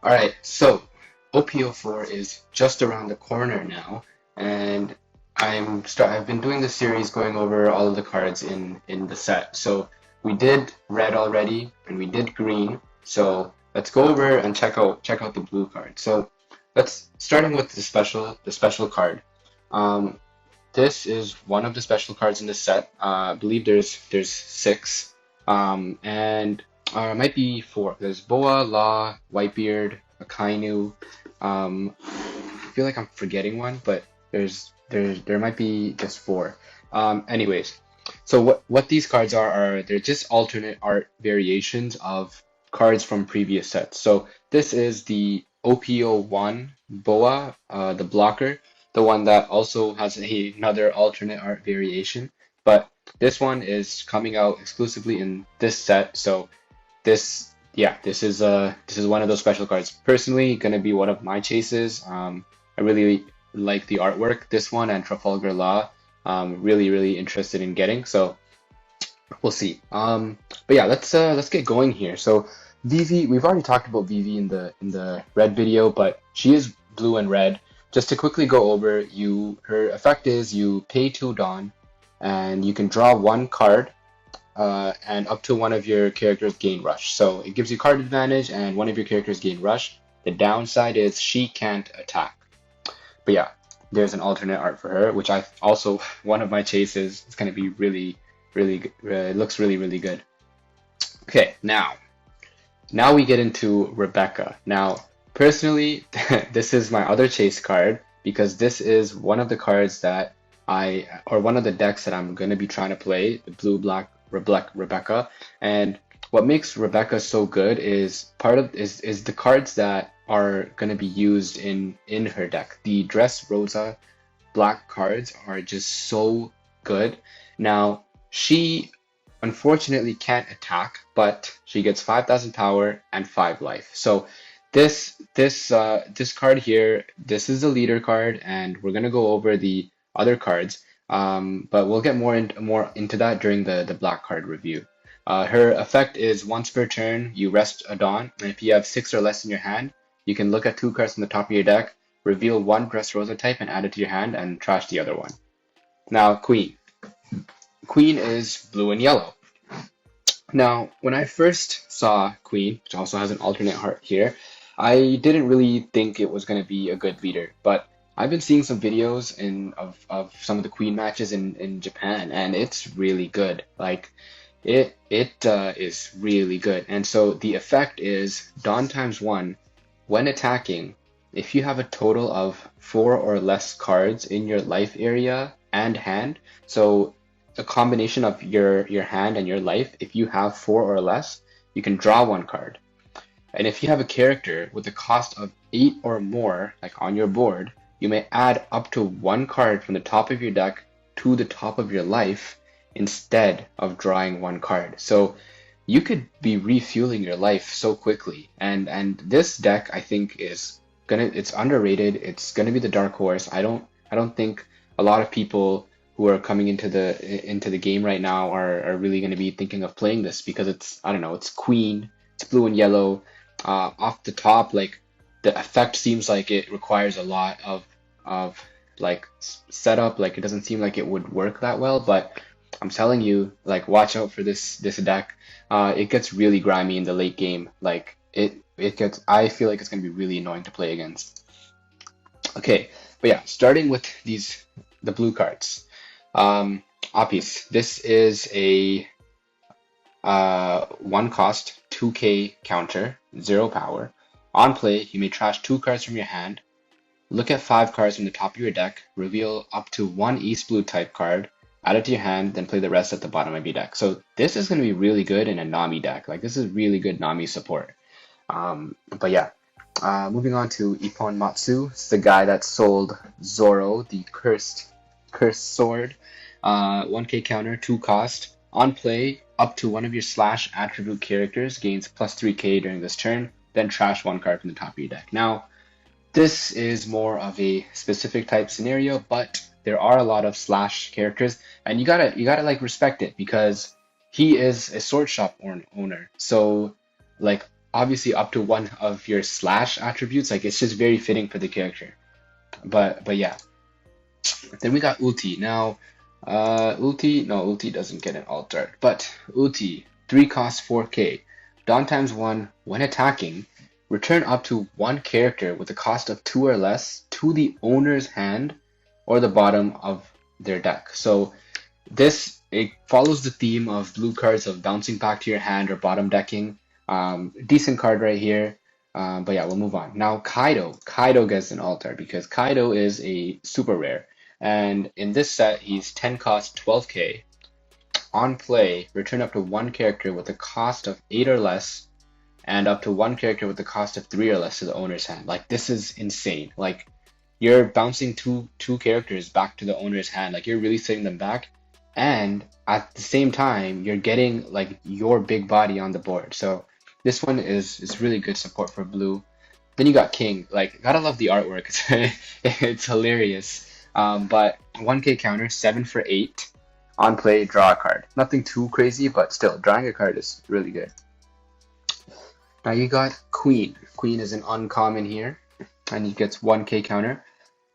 All right, so OP04 is just around the corner now, and I've been doing this series going over all of the cards in the set. So we did red already, and we did green. So let's go over and check out the blue card. So let's starting with the special card. Um, this is one of the special cards in this set. I believe there's six, and it might be four. There's Boa, Law, Whitebeard, Akainu. I feel like I'm forgetting one, but there might be just four. Anyways, so what these cards are they're just alternate art variations of cards from previous sets. So this is the OP01 Boa, the blocker, the one that also has another alternate art variation. But this one is coming out exclusively in this set. So this is one of those special cards. Personally, gonna be one of my chases. I really like the artwork. This one and Trafalgar Law. Really interested in getting. So we'll see. But yeah, let's get going here. So Vivi, we've already talked about Vivi in the red video, but she is blue and red. Just to quickly go over, her effect is you pay 2 Dawn, and you can draw one card, and up to one of your characters gain rush. So it gives you card advantage, and one of your characters gain rush. The downside is she can't attack. But yeah, there's an alternate art for her, which I also one of my chases. It's gonna be really good. It looks really good. Okay, now we get into Rebecca. Now, personally, this is my other chase card because this is one of the cards that or one of the decks that I'm gonna be trying to play, the blue black Rebecca. And what makes Rebecca so good is the cards that are gonna be used in her deck. The Dress Rosa black cards are just so good. Now, she unfortunately can't attack, but she gets 5,000 power and 5 life. So this card here, this is the leader card, and we're gonna go over the other cards. But we'll get more into that during the black card review. Her effect is once per turn, you rest a Dawn, and if you have 6 or less in your hand, you can look at 2 cards from the top of your deck, reveal one Dressrosa type and add it to your hand, and trash the other one. Now, Queen. Queen is blue and yellow. Now, when I first saw Queen, which also has an alternate heart here, I didn't really think it was going to be a good leader, but I've been seeing some videos of some of the Queen matches in Japan, and it's really good. Like, it is really good. And so the effect is Dawn times 1. When attacking, if you have a total of 4 or less cards in your life area and hand, so a combination of your hand and your life, if you have 4 or less, you can draw one card. And if you have a character with a cost of 8 or more, like on your board, you may add up to one card from the top of your deck to the top of your life instead of drawing one card. So you could be refueling your life so quickly. And this deck I think it's underrated. It's gonna be the dark horse. I don't think a lot of people who are coming into the game right now are really going to be thinking of playing this because it's, I don't know, it's Queen, it's blue and yellow. Off the top, like, the effect seems like it requires a lot of like setup. Like, it doesn't seem like it would work that well, but I'm telling you, like, watch out for this deck. It gets really grimy in the late game. Like, it gets, I feel like it's going to be really annoying to play against. Okay, but yeah, starting with the blue cards. Apis, this is a 1 cost 2k counter, 0 power. On play, you may trash 2 cards from your hand, look at 5 cards from the top of your deck, reveal up to one East Blue type card, add it to your hand, then play the rest at the bottom of your deck. So this is going to be really good in a Nami deck. Like, this is really good Nami support. But yeah, moving on to Ippon Matsu. It's the guy that sold Zoro, the cursed sword. 1k counter, 2 cost. On play, up to one of your slash attribute characters gains plus 3k during this turn, then trash one card from the top of your deck. Now, this is more of a specific type scenario, but there are a lot of slash characters, and you gotta like respect it because he is a sword shop owner. So, like, obviously up to one of your slash attributes. Like it's just very fitting for the character. But yeah. Then we got ulti. Now, ulti doesn't get an alt art, but ulti 3 cost 4k. Dawn times 1 when attacking. Return up to one character with a cost of 2 or less to the owner's hand or the bottom of their deck. So this it follows the theme of blue cards of bouncing back to your hand or bottom decking. Decent card right here. But yeah, we'll move on. Now Kaido. Kaido gets an altar because Kaido is a super rare. And in this set, he's 10 cost 12k. On play, return up to one character with a cost of 8 or less, and up to one character with a cost of 3 or less to the owner's hand. Like this is insane. Like you're bouncing two characters back to the owner's hand. Like you're really setting them back, and at the same time you're getting like your big body on the board. So this one is really good support for blue. Then you got King. Like gotta love the artwork. It's hilarious. But 1k counter, 7 for 8. On play, draw a card. Nothing too crazy, but still, drawing a card is really good. Now you got Queen. Queen is an uncommon here, and he gets 1k counter.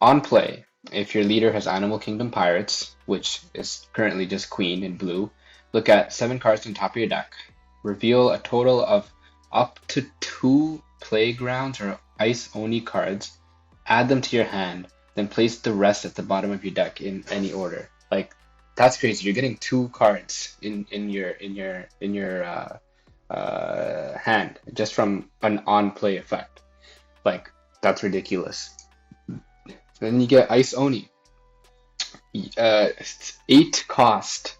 On play, if your leader has Animal Kingdom Pirates, which is currently just Queen in blue, look at 7 cards on top of your deck. Reveal a total of up to 2 Playgrounds or Ice Oni cards. Add them to your hand, then place the rest at the bottom of your deck in any order. Like that's crazy. You're getting 2 cards in your hand just from an on play effect. Like that's ridiculous. Then you get Ice Oni. 8 cost,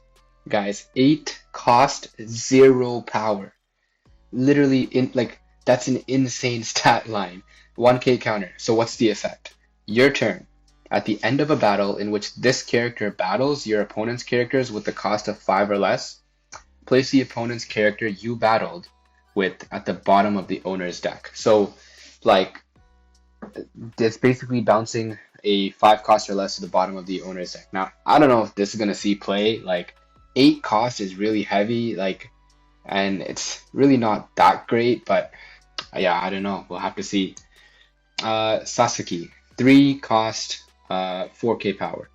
guys. 8 cost, 0 power. Literally in like that's an insane stat line. 1k counter. So what's the effect? Your turn. At the end of a battle in which this character battles your opponent's characters with the cost of 5 or less, place the opponent's character you battled with at the bottom of the owner's deck. So, like, it's basically bouncing a 5 cost or less to the bottom of the owner's deck. Now, I don't know if this is going to see play. Like, 8 cost is really heavy, like, and it's really not that great, but yeah, I don't know. We'll have to see. Sasaki, 3 cost, 4k power.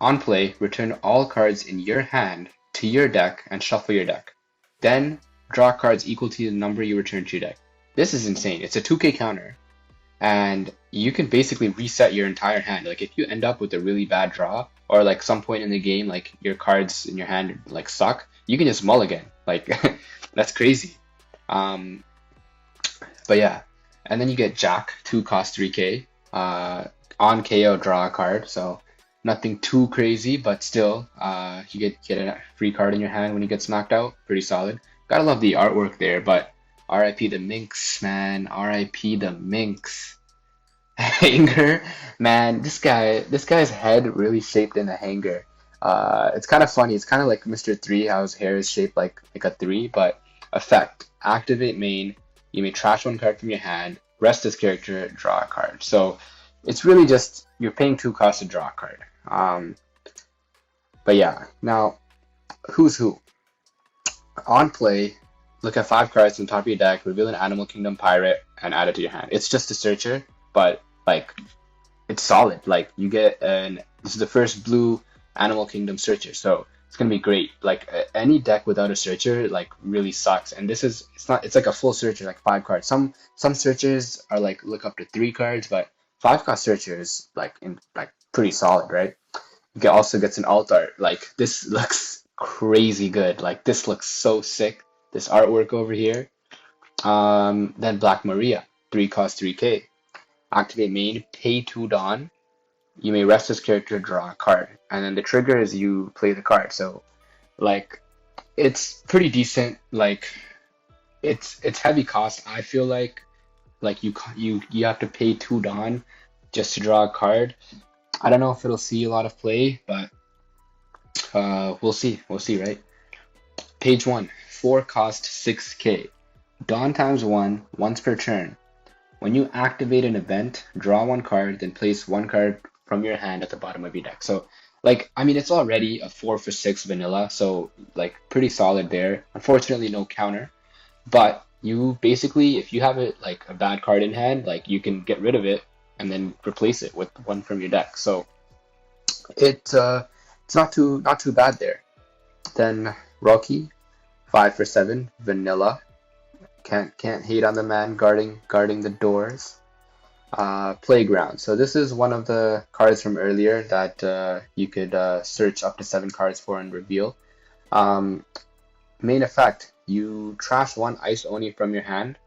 On play, return all cards in your hand to your deck and shuffle your deck. Then draw cards equal to the number you return to your deck. This is insane. It's a 2k counter, and you can basically reset your entire hand. Like if you end up with a really bad draw, or like some point in the game, like your cards in your hand like suck, you can just mulligan. Like that's crazy. But yeah, and then you get Jack, 2 cost 3k. On KO, draw a card. So nothing too crazy, but still, you get a free card in your hand when he gets knocked out. Pretty solid. Gotta love the artwork there, but RIP the Minx, man. RIP the Minx. Hanger, man. This guy's head really shaped in a hanger. It's kind of funny. It's kind of like Mr. 3, how his hair is shaped like a 3, but effect. Activate main. You may trash one card from your hand, rest this character, draw a card. So it's really just you're paying 2 costs to draw a card. But yeah, now who's who? On play, look at 5 cards on top of your deck, reveal an Animal Kingdom pirate, and add it to your hand. It's just a searcher, but like it's solid. Like you get this is the first blue Animal Kingdom searcher, so it's gonna be great. Like any deck without a searcher like really sucks, and it's like a full searcher, like 5 cards. Some searchers are like look up to 3 cards, but 5 cost searcher is like pretty solid, right? You also gets an alt art. Like this looks crazy good. Like this looks so sick. This artwork over here. Then Black Maria, 3 cost 3k. Activate main, pay 2 Dawn. You may rest this character, draw a card, and then the trigger is you play the card. So, like, it's pretty decent. Like, it's heavy cost. I feel like you have to pay 2 Dawn just to draw a card. I don't know if it'll see a lot of play, but we'll see. We'll see, right? Page 1, 4 cost 6k. Dawn times 1, once per turn. When you activate an event, draw 1 card, then place 1 card from your hand at the bottom of your deck. So, like, I mean, it's already a 4 for 6 vanilla, so, like, pretty solid there. Unfortunately, no counter, but you basically, if you have it like a bad card in hand, like you can get rid of it and then replace it with one from your deck. So it's not too bad there. Then Rocky, 5 for 7, vanilla. Can't hate on the man guarding the doors. Playground. So this is one of the cards from earlier that you could search up to 7 cards for and reveal. Um, Main effect: you trash one Ice Oni from your hand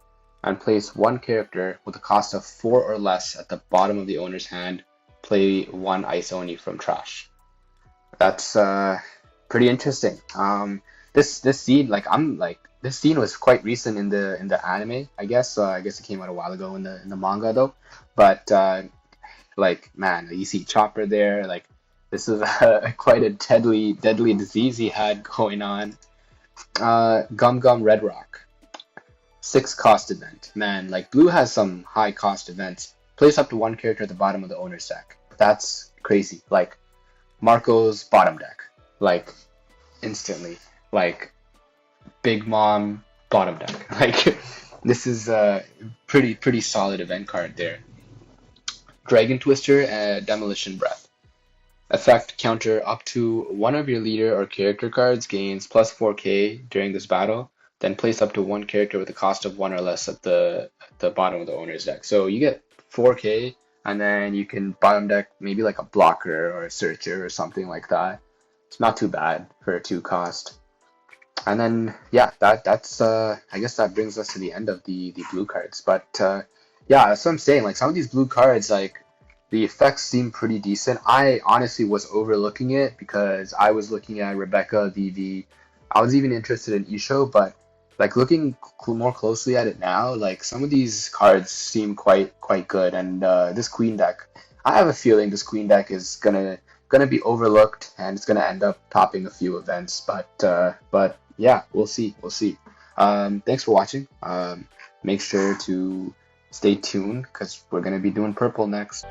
and place one character with a cost of 4 or less at the bottom of the owner's hand. Play one Ice Oni from trash. That's pretty interesting. This scene, like I'm like this scene was quite recent in the anime, I guess. I guess it came out a while ago in the manga though. But like man, you see Chopper there. Like this is quite a deadly disease he had going on. Gum Gum Red Rock, 6 cost event. Man, like Blue has some high cost events. Place up to one character at the bottom of the owner's deck. That's crazy. Like Marco's bottom deck, like instantly, like Big Mom bottom deck. Like this is a pretty solid event card there. Dragon Twister and Demolition Breath. Effect: counter up to one of your leader or character cards gains plus 4K during this battle. Then place up to one character with a cost of 1 or less at the bottom of the owner's deck. So you get 4K, and then you can bottom deck maybe like a blocker or a searcher or something like that. It's not too bad for a 2 cost. And then yeah, that's I guess that brings us to the end of the blue cards. But yeah, that's what I'm saying. Like some of these blue cards, like the effects seem pretty decent. I honestly was overlooking it because I was looking at Rebecca, Vivi. I was even interested in Isho, but like looking more closely at it now, like some of these cards seem quite good. And this Queen deck, I have a feeling this Queen deck is gonna be overlooked and it's gonna end up topping a few events. But yeah, we'll see. Thanks for watching. Make sure to stay tuned because we're gonna be doing purple next.